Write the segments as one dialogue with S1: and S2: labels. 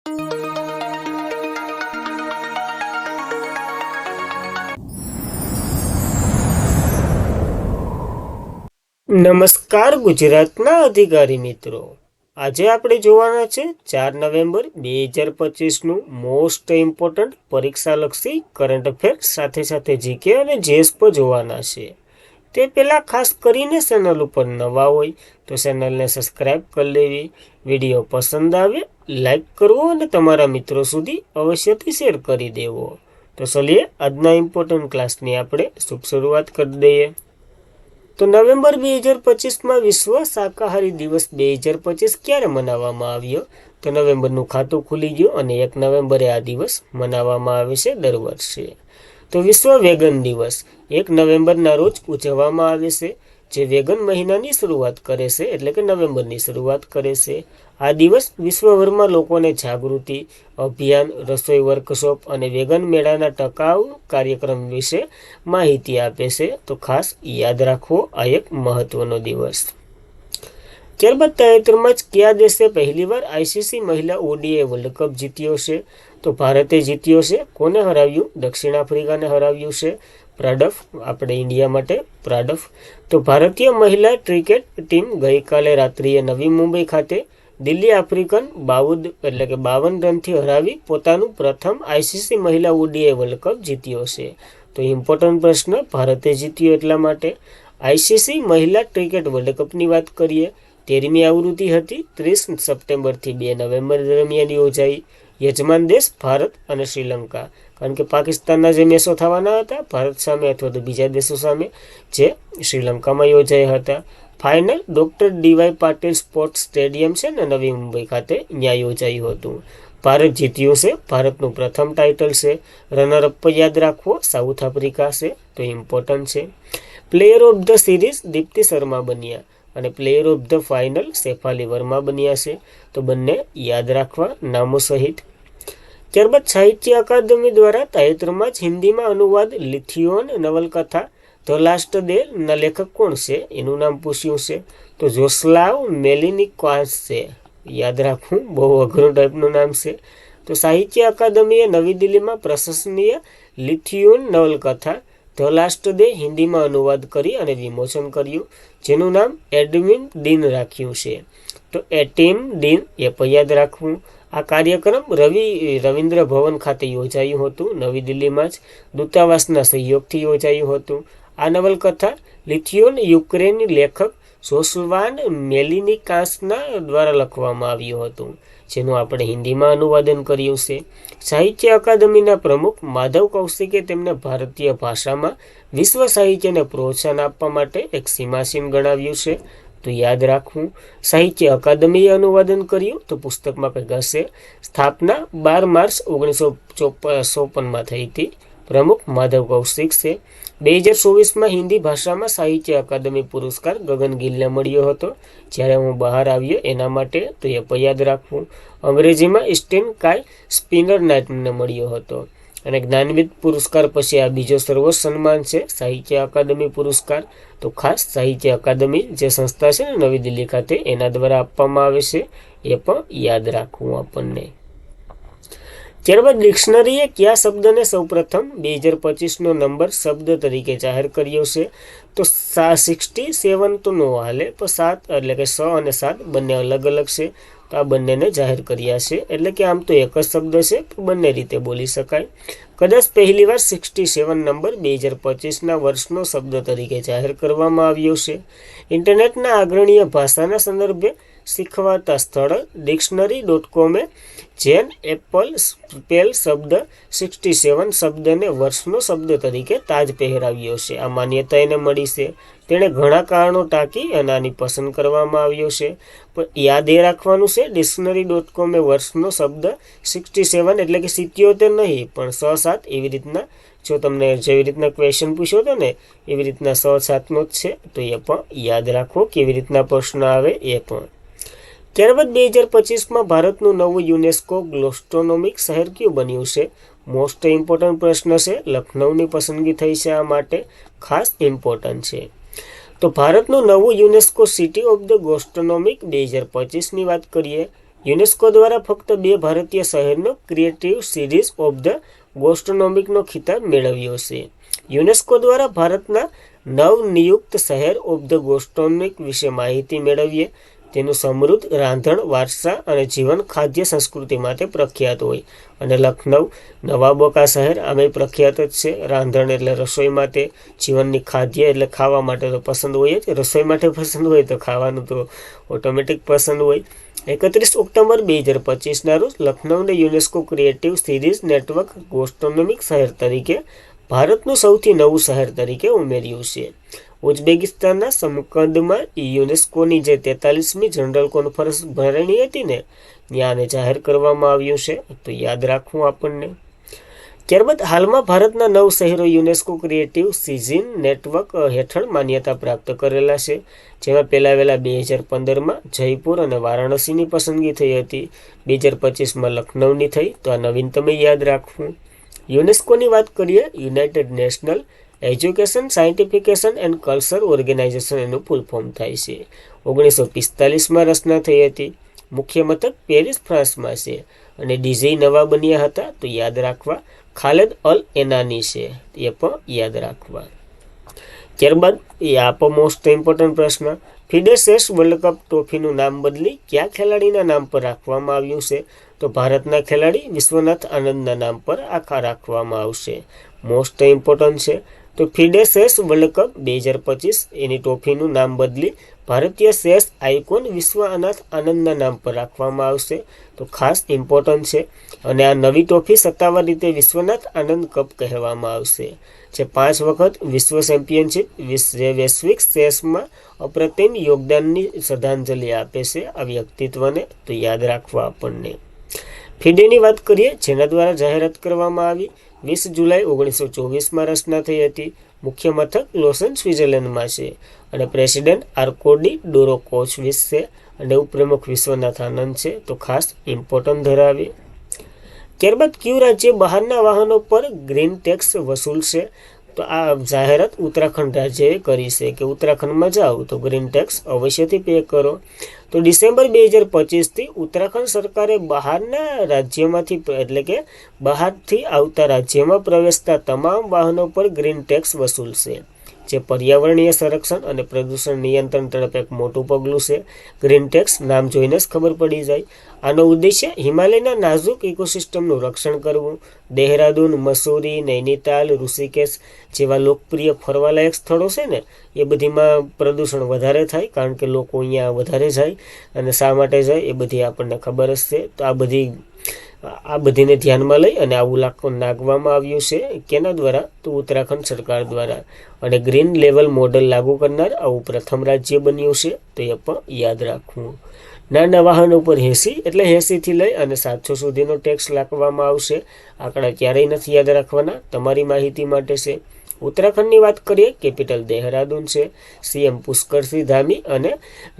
S1: નમસ્કાર ગુજરાતના અધિકારી મિત્રો, આજે આપણે જોવાના છે 4 નવેમ્બર 2025નું મોસ્ટ ઇમ્પોર્ટન્ટ પરીક્ષાલક્ષી કરંટ અફેર્સ સાથે સાથે જીકે અને જેએસ પર જોવાના છે. તે પહેલાં ખાસ કરીને ચેનલ ઉપર નવા હોય તો ચેનલને સબસ્ક્રાઈબ કરી લેવી, વિડીયો પસંદ આવે લાઈક કરવો અને તમારા મિત્રો સુધી અવશ્યથી શેર કરી દેવો. તો ચલીએ આજના ઇમ્પોર્ટન્ટ ક્લાસની આપણે શુભ શરૂઆત કરી દઈએ. તો નવેમ્બર 2025માં વિશ્વ શાકાહારી દિવસ 2025 ક્યારે મનાવવામાં આવ્યો? તો નવેમ્બરનું ખાતું ખુલી ગયું અને 1 નવેમ્બરે આ દિવસ મનાવવામાં આવે છે દર વર્ષે. તો વિશ્વ વેગન દિવસ 1 નવેમ્બરના રોજ ઉજવવામાં આવે છે, જે વેગન મહિનાની શરૂઆત કરે છે, એટલે કે નવેમ્બરની શરૂઆત કરે છે. આ દિવસ વિશ્વભરમાં લોકોને જાગૃતિ અભિયાન, રસોઈ વર્કશોપ અને વેગન મેળાના ટકાઉ કાર્યક્રમ વિશે માહિતી આપે છે. તો ખાસ યાદ રાખવો, આ એક મહત્વનો દિવસ. ત્યારબાદ તાજેતરમાં જ કયા દેશે પહેલીવાર આઈસીસી મહિલા ઓડીઆઈ વર્લ્ડ કપ જીત્યો છે? તો ભારતે જીત્યો છે. કોને હરાવ્યું? દક્ષિણ આફ્રિકાને હરાવ્યું છે. પ્રાડફ, આપણે ઇન્ડિયા માટે પ્રાડફ. તો ભારતીય મહિલા ક્રિકેટ ટીમ ગઈકાલે રાત્રિએ નવી મુંબઈ ખાતે દિલ્હી આફ્રિકન 52 રનથી હરાવી પોતાનું પ્રથમ આઈસીસી મહિલા ઓડીઆઈ વર્લ્ડ કપ જીત્યો છે. તો ઇમ્પોર્ટન્ટ પ્રશ્ન, ભારતે જીત્યો એટલા માટે. આઈસીસી મહિલા ક્રિકેટ વર્લ્ડ કપની વાત કરીએ. 13મી આવૃત્તિ હતી, 30 સપ્ટેમ્બરથી 2 નવેમ્બર દરમિયાન યોજાઈ. યજમાન દેશ ભારત અને શ્રીલંકા, કારણ કે પાકિસ્તાનના જે મેચો થવાના હતા ભારત સામે અથવા તો બીજા દેશો સામે, જે શ્રીલંકામાં યોજાયા હતા. Final doctor DY Patil sports stadium છે ને નવી મુંબઈ ખાતે, ત્યાં યોજાયું હતું. ભારત જીત્યું છે, ભારતનું પ્રથમ ટાઇટલ છે. રનરઅપ યાદ રાખવો, સાઉથ આફ્રિકા છે, તો ઇમ્પોર્ટન્ટ છે. Player of the series Deepti Sharma બન્યા અને player of the final Shafali Verma બન્યા છે. તો બંને યાદ રાખવા નામો સહિત. ત્યારબાદ સાહિત્ય અકાદમી દ્વારા તાજેતરમાં જ હિન્દીમાં અનુવાદ લિથિયોન નવલકથા ધ લાસ્ટ ડે ના લેખક કોણ છે? એનું નામ પૂછ્યું છે. તો જોસ્લાવ મેલિનિકોવાસ છે. યાદ રાખવું, બહુ અઘરું ટાઈપનું નામ છે. તો સાહિત્ય અકાદમીએ નવી દિલ્હીમાં પ્રશંસનીય લિથિયોન નવલકથા ધ લાસ્ટ ડે હિન્દીમાં અનુવાદ કરી અને વિમોચન કર્યું, જેનું નામ એડવિન ડીન રાખ્યું છે. તો ટીમ ડીન એ પણ યાદ રાખવું. આ કાર્યક્રમ રવિન્દ્ર ભવન ખાતે યોજાયું હતું, નવી દિલ્હીમાં જ દૂતાવાસના સહયોગથી યોજાયું હતું. આ નવલકથા લિથિયોન યુક્રેની લેખક જોસ્વાન મેલિનિકાસના દ્વારા લખવામાં આવ્યું હતું, જેનું આપણે હિન્દીમાં અનુવાદન કર્યું છે. સાહિત્ય અકાદમીના પ્રમુખ માધવ કૌશિકે તેમને ભારતીય ભાષામાં વિશ્વ સાહિત્યને પ્રોત્સાહન આપવા માટે એક સીમાચિહ્ન ગણાવ્યું છે. તો યાદ રાખવું. સાહિત્ય અકાદમીએ અનુવાદન કર્યું, તો પુસ્તકમાં કંઈક હશે. સ્થાપના 12 માર્ચ 1954માં થઈ હતી. પ્રમુખ માધવ કૌશિક છે. 2024માં હિન્દી ભાષામાં સાહિત્ય અકાદમી પુરસ્કાર ગગન ગિલને મળ્યો હતો, જ્યારે હું બહાર આવ્યો એના માટે, તો એ પણ યાદ રાખવું. અંગ્રેજીમાં ઇસ્ટીન કાય સ્પિનર નાઇટને મળ્યો હતો. અને જ્ઞાનવિદ પુરસ્કાર પછી આ બીજો સર્વોચ્ચ સન્માન છે, સાહિત્ય અકાદમી પુરસ્કાર. તો ખાસ સાહિત્ય અકાદમી જે સંસ્થા છે ને નવી દિલ્હી ખાતે, એના દ્વારા આપવામાં આવે છે, એ પણ યાદ રાખવું આપણને. ત્યારબાદ ડિક્શનરીએ કયા શબ્દને સૌપ્રથમ 2025નો નંબર શબ્દ તરીકે જાહેર કર્યો છે? તો 67 તો નો હાલે, પણ 7 એટલે કે 6 અને 7 બંને અલગ અલગ છે, તો આ બંનેને જાહેર કર્યા છે. એટલે કે આમ તો એક જ શબ્દ છે, પણ બંને રીતે બોલી શકાય. કદાચ પહેલીવાર 67 નંબર 2025ના વર્ષનો શબ્દ તરીકે જાહેર કરવામાં આવ્યો છે. ઇન્ટરનેટના અગ્રણીય ભાષાના સંદર્ભે શીખવાતા સ્થળ ડિક્શનરી.comએ જેન એપલ સ્પેલ શબ્દ 67 શબ્દને વર્ષનો શબ્દ તરીકે તાજ પહેરાવ્યો છે. આ માન્યતા એને મળી છે. તેણે ઘણા કારણો ટાંકી અને આની પસંદ કરવામાં આવ્યો છે. પણ યાદ એ રાખવાનું છે, ડિક્શનરી.comએ વર્ષનો શબ્દ 67 એટલે કે 77 નહીં, પણ 6-7 એવી રીતના, જો તમને જેવી રીતના ક્વેશ્ચન પૂછ્યો હતો ને એવી રીતના 6-7નો જ છે. તો એ પણ યાદ રાખો, કેવી રીતના પ્રશ્ન આવે એ પણ. ત્યારબાદ 2025માં ભારતનું નવું યુનેસ્કો ગ્લોસ્ટ્રોનોમિક શહેર કયું બન્યું છે? મોસ્ટ ઇમ્પોર્ટન્ટ પ્રશ્ન છે. લખનૌની પસંદગી થઈ છે, આ માટે ખાસ ઇમ્પોર્ટન્ટ છે. તો ભારતનું નવું યુનેસ્કો સિટી ઓફ ધ ગોસ્ટ્રોનોમિક 2025ની વાત કરીએ. યુનેસ્કો દ્વારા ફક્ત 2 ભારતીય શહેરનો ક્રિએટિવ સિટીઝ ઓફ ધ ગોસ્ટ્રોનોમિકનો ખિતાબ મેળવ્યો છે. યુનેસ્કો દ્વારા ભારતના નવનિયુક્ત શહેર ઓફ ધ ગોસ્ટ્રોનોમિક વિશે માહિતી મેળવીએ. તેનું સમૃદ્ધ રાંધણ વારસા અને જીવન ખાદ્ય સંસ્કૃતિ માટે પ્રખ્યાત હોય. અને લખનઉ નવાબો કા શહેર આમે પ્રખ્યાત જ છે. રાંધણ એટલે રસોઈ માટે, જીવનની ખાદ્ય એટલે ખાવા માટે તો પસંદ હોય જ. રસોઈ માટે પસંદ હોય તો ખાવાનું તો ઓટોમેટિક પસંદ હોય. 31 ઓક્ટોબર 2025ના રોજ લખનઉને યુનેસ્કો ક્રિએટિવ સિટીઝ નેટવર્ક ગોસ્ટ્રોનોમિક શહેર તરીકે ભારતનું સૌથી નવું શહેર તરીકે ઉમેર્યું છે. ઉઝબેકિસ્તાનના સમકંદમાં યુનેસ્કોની જે 43મી જનરલ કોન્ફરન્સ ભરાણી હતી ને, ત્યાં આને જાહેર કરવામાં આવ્યું છે, તો યાદ રાખવું આપણને. ત્યારબાદ હાલમાં ભારતના 9 શહેરો યુનેસ્કો ક્રિએટિવ સિટીઝ નેટવર્ક હેઠળ માન્યતા પ્રાપ્ત કરેલા છે. જેમાં પહેલા 2015માં જયપુર અને વારાણસીની પસંદગી થઈ હતી. 2025માં લખનઉની થઈ. તો આ નવીનતમ યાદ રાખવું. યુનેસ્કોની વાત કરીએ, united national education, scientification and culture organisation એનું ફૂલ ફોર્મ થાય છે. 1945માં રચના થઈ હતી. મુખ્ય મથક પેરિસ, ફ્રાન્સમાં છે. અને ડીજી નવા બન્યા હતા, તો યાદ રાખવા ખાલેદ અલ એનાની છે, એ પણ યાદ રાખવા. ત્યારબાદ એ આપો મોસ્ટ ઇમ્પોર્ટન્ટ પ્રશ્ન, ફિડે ચેસ વર્લ્ડ કપ ટ્રોફીનું નામ બદલી કયા ખેલાડીના નામ પર રાખવામાં આવ્યું છે? તો ભારતના ખેલાડી વિશ્વનાથ આનંદના નામ પર રાખવામાં આવશે. મોસ્ટ ઇમ્પોર્ટન્ટ છે. તો ફિડે ચેસ વર્લ્ડ કપ 2025 એની ટ્રોફીનું નામ બદલી ભારતીય ચેસ આઇકોન વિશ્વનાથ આનંદના નામ પર રાખવામાં આવશે. તો ખાસ ઇમ્પોર્ટન્ટ છે. અને આ નવી ટ્રોફી સત્તાવાર રીતે વિશ્વનાથ આનંદ કપ કહેવામાં આવશે, જે 5 વખત વિશ્વ ચેમ્પિયનશિપ વૈશ્વિક ચેસમાં અપ્રતિમ યોગદાનની શ્રદ્ધાંજલિ આપે છે આ વ્યક્તિત્વને, તો યાદ રાખવા આપણને. ફિડેની વાત કરીએ, જેના દ્વારા જાહેરાત કરવામાં આવી. 20 જુલાઈ 1924માં રચના થઈ હતી. મુખ્ય મથક લોસન, સ્વિટ્ઝરલેન્ડમાં છે. અને પ્રેસિડેન્ટ આર્કોડી ડોરોકોચવિસ છે. અને ઉપપ્રમુખ વિશ્વનાથ આનંદ છે, તો ખાસ ઇમ્પોર્ટન્ટ ધરાવે. ત્યારબાદ કયું રાજ્ય બહારના વાહનો પર ગ્રીન ટેક્સ વસૂલશે? તો આ જાહેરાત ઉત્તરાખંડ રાજ્યએ કરી છે કે ઉત્તરાખંડમાં જાઓ તો ગ્રીન ટેક્સ અવશ્યથી પે કરો. તો ડિસેમ્બર 2025થી ઉત્તરાખંડ સરકારે બહારના રાજ્યમાંથી એટલે કે બહારથી આવતા રાજ્યમાં પ્રવેશતા તમામ વાહનો પર ગ્રીન ટેક્સ વસૂલશે, જે પર્યાવરણીય સંરક્ષણ અને પ્રદૂષણ નિયંત્રણ તરફ એક મોટું પગલું છે. ગ્રીન ટેક્સ નામ જોઈને જ ખબર પડી જાય. આનો ઉદ્દેશ્ય હિમાલયના નાજુક ઇકોસિસ્ટમનું રક્ષણ કરવું. દહેરાદૂન, મસૂરી, નૈનીતાલ, ઋષિકેશ જેવા લોકપ્રિય ફરવાલાયક સ્થળો છે ને, એ બધીમાં પ્રદૂષણ વધારે થાય, કારણ કે લોકો અહીંયા વધારે જાય. અને શા માટે જાય એ બધી આપણને ખબર જ છે. તો આ બધીને ધ્યાનમાં લઈ અને આવું નાખવામાં આવ્યું છે. કેના દ્વારા? તો ઉત્તરાખંડ સરકાર દ્વારા. અને ગ્રીન લેવલ મોડલ લાગુ કરનાર આવું પ્રથમ રાજ્ય બન્યું છે, તો એ પણ યાદ રાખવું. નાના વાહનો પર 80 એટલે 80થી લઈ અને 700 સુધીનો ટેક્સ લાગવામાં આવશે. આંકડા ક્યારેય નથી યાદ રાખવાના, તમારી માહિતી માટે છે. ઉત્તરાખંડની વાત કરીએ, કેપિટલ દહેરાદૂન છે. સીએમ પુષ્કરસિંહ ધામી અને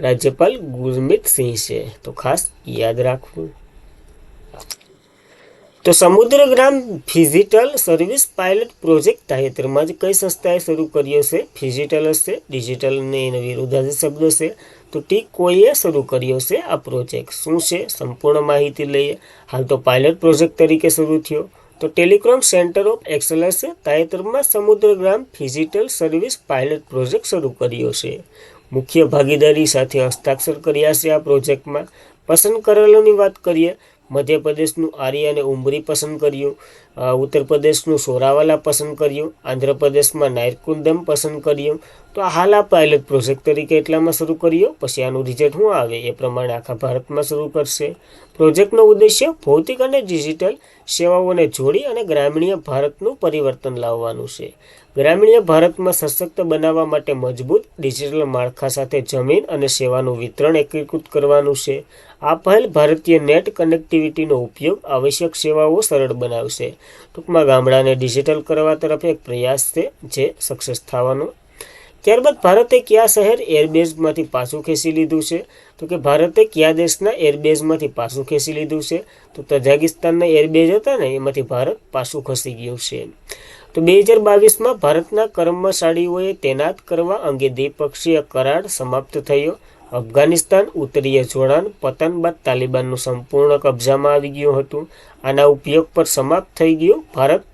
S1: રાજ્યપાલ ગુરમીત સિંહ છે, તો ખાસ યાદ રાખવું. તો સમુદ્રગ્રામ ફિઝિટલ સર્વિસ પાયલટ પ્રોજેક્ટ તાજેતરમાં જ કઈ સંસ્થાએ શરૂ કર્યો છે? ફિઝિટલ હશે. ડિજિટલની એનો વિરુદ્ધાર્થી શબ્દ છે, તો ટીકોઈએ શરૂ કર્યો છે આ પ્રોજેક્ટ. શું છે? સંપૂર્ણ માહિતી લઈએ. હાલ તો પાયલટ પ્રોજેક્ટ તરીકે શરૂ થયો. તો ટેલિકોમ સેન્ટર ઓફ એક્સલન્સે તાજેતરમાં સમુદ્રગ્રામ ફિઝિટલ સર્વિસ પાયલટ પ્રોજેક્ટ શરૂ કર્યો છે. મુખ્ય ભાગીદારી સાથે હસ્તાક્ષર કર્યા છે આ પ્રોજેક્ટમાં. પસંદ કરેલોની વાત કરીએ, મધ્યપ્રદેશનું આર્ય અને ઉમરી પસંદ કર્યું. ઉત્તર પ્રદેશનું સોરાવાલા પસંદ કર્યું. આંધ્રપ્રદેશમાં નાયરકુંદમ પસંદ કર્યું. તો હાલ આ પાયલટ પ્રોજેક્ટ તરીકે એટલામાં શરૂ કર્યો. પછી આનું રિઝલ્ટ શું આવે એ પ્રમાણે આખા ભારતમાં શરૂ કરશે. પ્રોજેક્ટનો ઉદ્દેશ્ય ભૌતિક અને ડિજિટલ સેવાઓને જોડી અને ગ્રામીણ ભારતનું પરિવર્તન લાવવાનું છે. ગ્રામીણ ભારતમાં સશક્ત બનાવવા માટે મજબૂત ડિજિટલ માળખા સાથે જમીન અને સેવાનું વિતરણ એકીકૃત કરવાનું છે. આ પહેલ ભારતીય નેટ કનેક્ટિવિટીનો ઉપયોગ આવશ્યક સેવાઓ સરળ બનાવશે. ટૂંકમાં ગામડાને ડિજિટલ કરવા તરફ એક પ્રયાસ છે, જે સક્સેસ થવાનો. ત્યારબાદ ભારતે કયા શહેર એરબેઝમાંથી પાછું ખેંચી લીધું છે? તો કે ભારતે કયા દેશના એરબેઝમાંથી પાછું ખેંચી લીધું છે? તો તજાકિસ્તાનના એરબેઝ હતા ને, એમાંથી ભારત પાછું ખસી ગયું છે. તો 2022માં ભારતના કર્મચારીઓએ તૈનાત કરવા અંગે દ્વિપક્ષીય કરાર સમાપ્ત થયો. અફઘાનિસ્તાન ઉત્તરીય જોડાણ પતન બાદ તાલિબાનનું સંપૂર્ણ કબજામાં આવી ગયું હતું. આના ઉપયોગ પર સમાપ્ત થઈ ગયો. ભારત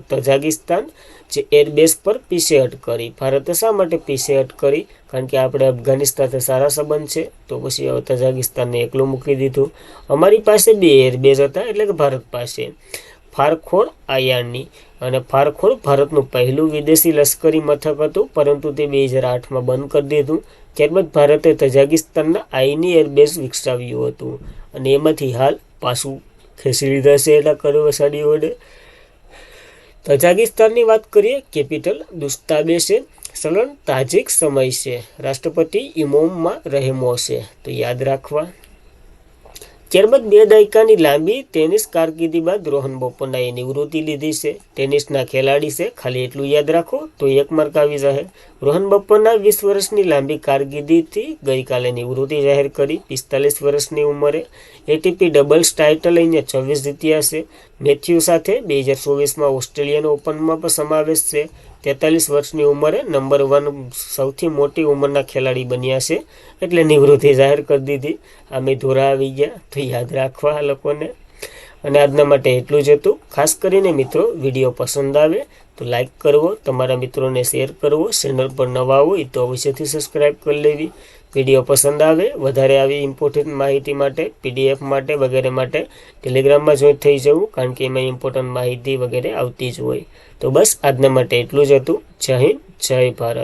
S1: તજાકિસ્તાન જે એરબેઝ પર પીછેહટ કરી. ભારતે શા માટે પીછેહટ કરી? કારણ કે આપણે અફઘાનિસ્તાન સાથે સારા સંબંધ છે, તો પછી તજાકિસ્તાનને એકલું મૂકી દીધું. અમારી પાસે 2 એરબેઝ હતા, એટલે કે ભારત પાસે ફારખોડ આયારની, અને ફારખોડ ભારતનું પહેલું વિદેશી લશ્કરી મથક હતું, પરંતુ તે 2008માં બંધ કરી દીધું. ત્યારબાદ ભારતે તજાકિસ્તાનના આઈની એરબેઝ વિકસાવ્યું હતું, અને એમાંથી હાલ પાછું ખેંચી લીધા છે એટલા કરવસાડી વડે. તજાકિસ્તાનની વાત કરીએ, કેપિટલ દુસ્તાબે છે. ચલણ તાજિક સમય છે. રાષ્ટ્રપતિ ઇમોમમાં રહેમો છે, તો યાદ રાખવા. ત્યારબાદ 2 દાયકાની લાંબી ટેનિસ કારકિર્દી બાદ રોહન બોપન્નાએ નિવૃત્તિ લીધી છે. ટેનિસના ખેલાડી છે, ખાલી એટલું યાદ રાખો તો 1 માર્ક આવી જશે. રોહન બોપન્ના 20 વર્ષની લાંબી કારકિર્દીથી ગઈકાલે નિવૃત્તિ જાહેર કરી. 45 વર્ષની ઉંમરે એટીપી ડબલ્સ ટાઇટલ લઈને 26 જીત્યા છે. મેથ્યુ સાથે 2024માં ઓસ્ટ્રેલિયન ઓપનમાં પણ સમાવેશ છે. 43 વર્ષની ઉંમરે નંબર 1 સૌથી મોટી ઉંમરના ખેલાડી બન્યા છે, એટલે નિવૃત્તિ જાહેર કરી દીધી. આમે ધોરા આવી ગયા, તો યાદ રાખવા આ લોકોને. અને આજના માટે એટલું જ હતું. ખાસ કરીને મિત્રો, વિડીયો પસંદ આવે તો લાઈક કરવો, તમારા મિત્રોને શેર કરવો. ચેનલ પર નવા હોય તો અવશ્યથી સબસ્ક્રાઈબ કરી લેવી. વિડીયો પસંદ આવે, વધારે આવી ઇમ્પોર્ટન્ટ માહિતી માટે, પીડીએફ માટે વગેરે માટે ટેલિગ્રામમાં જોઈન થઈ જવું, કારણ કે એમાં ઇમ્પોર્ટન્ટ માહિતી વગેરે આવતી જ હોય. તો બસ આજના માટે એટલું જ હતું. જય હિન્દ, જય ભારત.